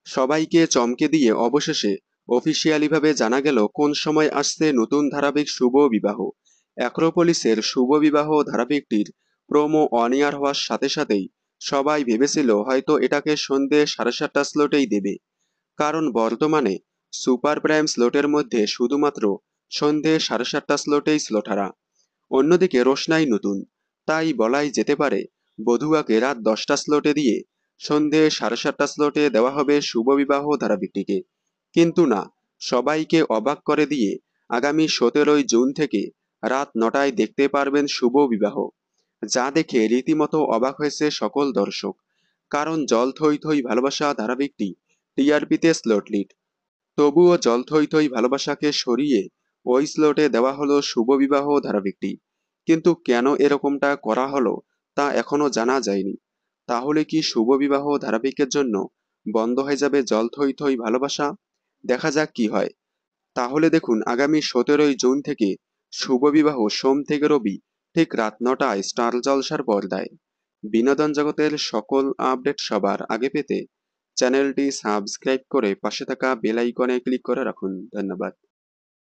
সবাইকে চমকে দিয়ে অবশেষে অফিসিয়ালিভাবে জানা গেল কোন সময় আসছে নতুন ধারাবাহিক শুভ বিবাহ। অ্যাক্রোপলিসের শুভ বিবাহ ধারাবাহিকটির প্রোমো অন এয়ার হওয়ার সাথে সাথেই সবাই ভেবেছিল হয়তো এটাকে সন্ধে 7:30 স্লটেই দেবে, কারণ বর্তমানে সুপার প্রাইম স্লটের মধ্যে শুধুমাত্র সন্ধে 7:30 স্লটেই স্লটারা। অন্যদিকে রোশনাই নতুন, তাই বলাই যেতে পারে বধুয়াকে রাত 10টা স্লটে দিয়ে সন্ধে 7:30 স্লটে দেওয়া হবে শুভবিবাহ ধারাবাহিকটিকে। কিন্তু না, সবাইকে অবাক করে দিয়ে আগামী 17ই জুন থেকে রাত 9টায় দেখতে পারবেন শুভ বিবাহ, যা দেখে রীতিমতো অবাক হয়েছে সকল দর্শক। কারণ জল থই থই ভালোবাসা ধারাবাহিকটি টিআরপিতে স্লট লিড, তবুও জল থই থই ভালোবাসাকে সরিয়ে ওই স্লটে দেওয়া হলো শুভবিবাহ ধারাবাহিকটি। কিন্তু কেন এরকমটা করা হলো তা এখনো জানা যায়নি। তাহলে কি শুভবিবাহ ধারাবাহিকের জন্য বন্ধ হয়ে যাবে জল থই থই ভালোবাসা? দেখা যাক কি হয়। তাহলে দেখুন আগামী 17ই জুন থেকে শুভবিবাহ সোম থেকে রবি ঠিক রাত 9টায় স্টার জলসার পর্দায়। বিনোদন জগতের সকল আপডেট সবার আগে পেতে চ্যানেলটি সাবস্ক্রাইব করে পাশে থাকা বেল আইকনে ক্লিক করে রাখুন। ধন্যবাদ।